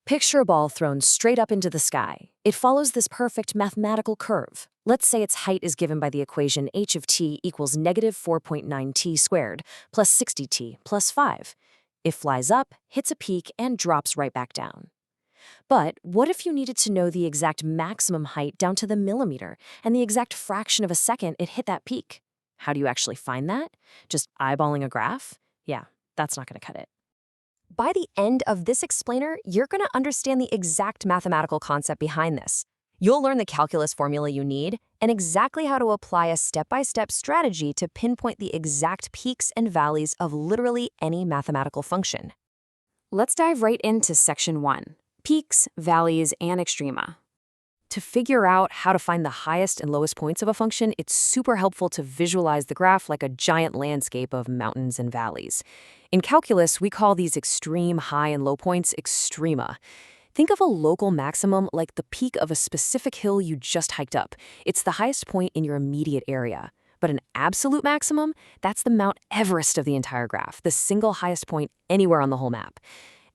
Picture a ball thrown straight up into the sky. It follows this perfect mathematical curve. Let's say its height is given by the equation h of t equals negative 4.9t squared plus 60t plus 5. It flies up, hits a peak, and drops right back down. But what if you needed to know the exact maximum height down to the millimeter and the exact fraction of a second it hit that peak? How do you actually find that? Just eyeballing a graph? Yeah, that's not going to cut it. By the end of this explainer, you're going to understand the exact mathematical concept behind this. You'll learn the calculus formula you need and exactly how to apply a step-by-step strategy to pinpoint the exact peaks and valleys of literally any mathematical function. Let's dive right into Section 1, Peaks, Valleys, and Extrema. To figure out how to find the highest and lowest points of a function, it's super helpful to visualize the graph like a giant landscape of mountains and valleys. In calculus, we call these extreme high and low points extrema. Think of a local maximum like the peak of a specific hill you just hiked up. It's the highest point in your immediate area. But an absolute maximum, that's the Mount Everest of the entire graph, the single highest point anywhere on the whole map.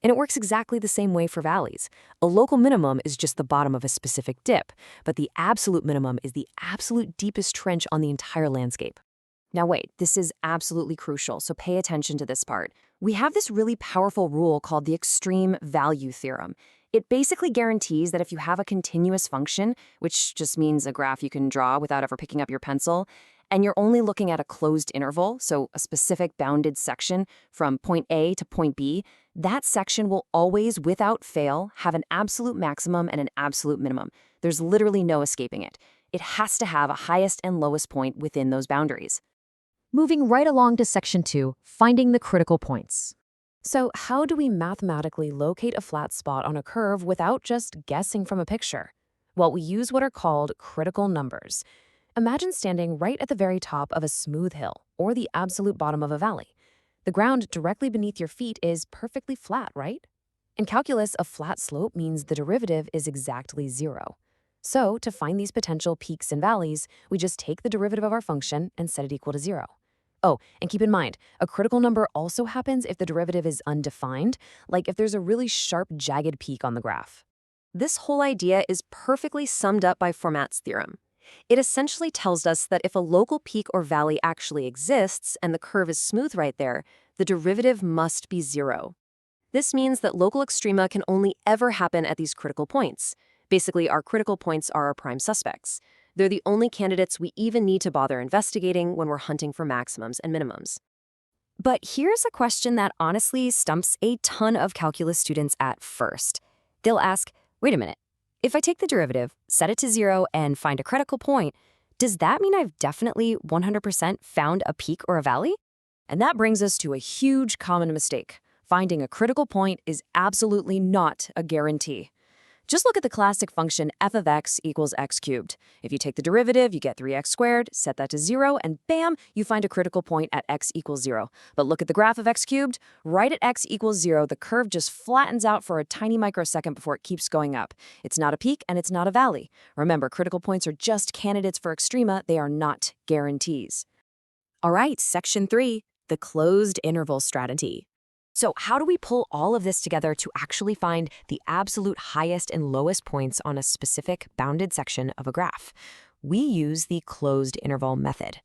And it works exactly the same way for valleys. A local minimum is just the bottom of a specific dip, but the absolute minimum is the absolute deepest trench on the entire landscape. Now wait, this is absolutely crucial, so pay attention to this part. We have this really powerful rule called the Extreme Value Theorem. It basically guarantees that if you have a continuous function, which just means a graph you can draw without ever picking up your pencil, and you're only looking at a closed interval, so a specific bounded section from point A to point B, that section will always, without fail, have an absolute maximum and an absolute minimum. There's literally no escaping it. It has to have a highest and lowest point within those boundaries. Moving right along to Section 2, finding the critical points. So how do we mathematically locate a flat spot on a curve without just guessing from a picture? Well, we use what are called critical numbers. Imagine standing right at the very top of a smooth hill or the absolute bottom of a valley. The ground directly beneath your feet is perfectly flat, right? In calculus, a flat slope means the derivative is exactly 0. So to find these potential peaks and valleys, we just take the derivative of our function and set it equal to 0. Oh, and keep in mind, a critical number also happens if the derivative is undefined, like if there's a really sharp, jagged peak on the graph. This whole idea is perfectly summed up by Fermat's theorem. It essentially tells us that if a local peak or valley actually exists and the curve is smooth right there, the derivative must be 0. This means that local extrema can only ever happen at these critical points. Basically, our critical points are our prime suspects. They're the only candidates we even need to bother investigating when we're hunting for maximums and minimums. But here's a question that honestly stumps a ton of calculus students at first. They'll ask, wait a minute, if I take the derivative, set it to 0, and find a critical point, does that mean I've definitely 100% found a peak or a valley? And that brings us to a huge common mistake. Finding a critical point is absolutely not a guarantee. Just look at the classic function f of x equals x cubed. If you take the derivative, you get 3x squared, set that to 0, and bam, you find a critical point at x equals 0. But look at the graph of x cubed. Right at x equals 0, the curve just flattens out for a tiny microsecond before it keeps going up. It's not a peak and it's not a valley. Remember, critical points are just candidates for extrema. They are not guarantees. All right, Section 3, the closed interval strategy. So how do we pull all of this together to actually find the absolute highest and lowest points on a specific bounded section of a graph? We use the closed interval method.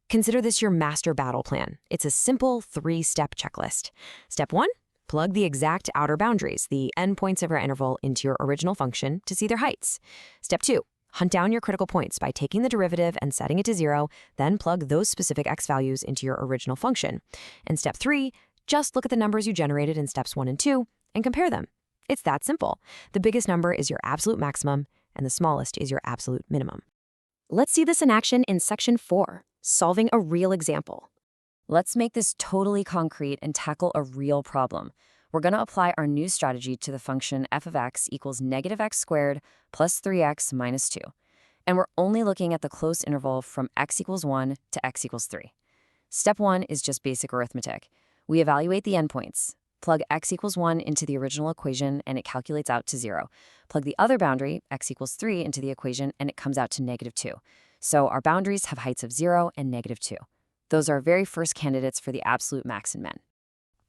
Consider this your master battle plan. It's a simple 3-step checklist. Step 1, plug the exact outer boundaries, the endpoints of your interval, into your original function to see their heights. Step 2, hunt down your critical points by taking the derivative and setting it to 0, then plug those specific x values into your original function. And step 3, just look at the numbers you generated in steps 1 and 2 and compare them. It's that simple. The biggest number is your absolute maximum, and the smallest is your absolute minimum. Let's see this in action in Section 4, solving a real example. Let's make this totally concrete and tackle a real problem. We're going to apply our new strategy to the function f of x equals negative x squared plus 3x minus 2. And we're only looking at the close interval from x equals 1 to x equals 3. Step 1 is just basic arithmetic. We evaluate the endpoints. Plug x equals 1 into the original equation, and it calculates out to 0. Plug the other boundary, x equals 3, into the equation, and it comes out to negative 2. So our boundaries have heights of 0 and negative 2. Those are our very first candidates for the absolute max and min.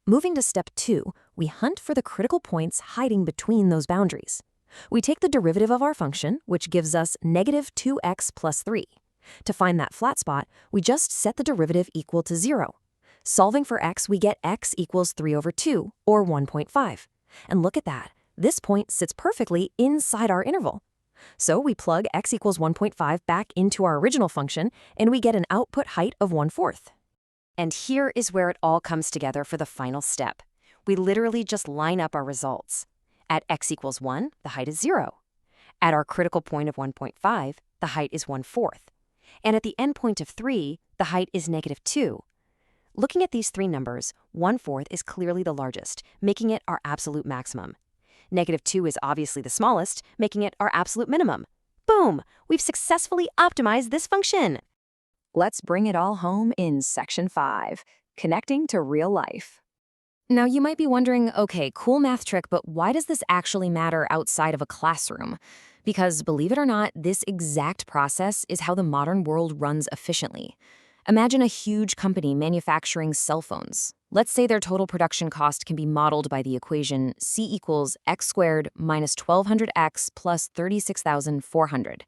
Moving to step 2, we hunt for the critical points hiding between those boundaries. We take the derivative of our function, which gives us negative 2x plus 3. To find that flat spot, we just set the derivative equal to 0. Solving for x, we get x equals 3 over 2, or 1.5. And look at that. This point sits perfectly inside our interval. So we plug x equals 1.5 back into our original function, and we get an output height of 1/4. And here is where it all comes together for the final step. We literally just line up our results. At x equals 1, the height is 0. At our critical point of 1.5, the height is 1/4. And at the endpoint of 3, the height is negative 2. Looking at these three numbers, 1/4 is clearly the largest, making it our absolute maximum. Negative 2 is obviously the smallest, making it our absolute minimum. Boom! We've successfully optimized this function. Let's bring it all home in section 5, connecting to real life. Now you might be wondering, okay, cool math trick, but why does this actually matter outside of a classroom? Because believe it or not, this exact process is how the modern world runs efficiently. Imagine a huge company manufacturing cell phones. Let's say their total production cost can be modeled by the equation C equals x squared minus 1200x plus 36,400.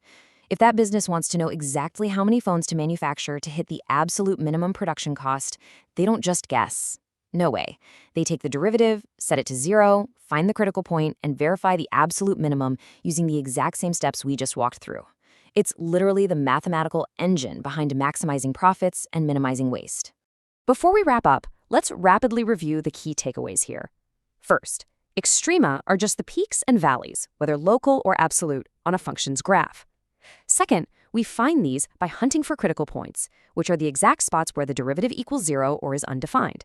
If that business wants to know exactly how many phones to manufacture to hit the absolute minimum production cost, they don't just guess. No way. They take the derivative, set it to 0, find the critical point, and verify the absolute minimum using the exact same steps we just walked through. It's literally the mathematical engine behind maximizing profits and minimizing waste. Before we wrap up, let's rapidly review the key takeaways here. First, extrema are just the peaks and valleys, whether local or absolute, on a function's graph. Second, we find these by hunting for critical points, which are the exact spots where the derivative equals 0 or is undefined.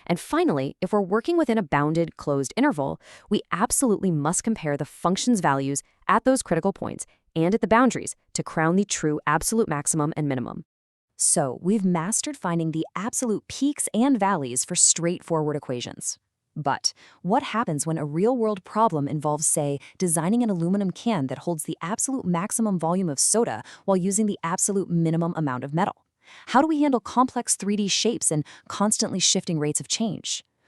And finally, if we're working within a bounded, closed interval, we absolutely must compare the function's values at those critical points and at the boundaries to crown the true absolute maximum and minimum. So, we've mastered finding the absolute peaks and valleys for straightforward equations. But what happens when a real-world problem involves, say, designing an aluminum can that holds the absolute maximum volume of soda while using the absolute minimum amount of metal? How do we handle complex 3D shapes and constantly shifting rates of change?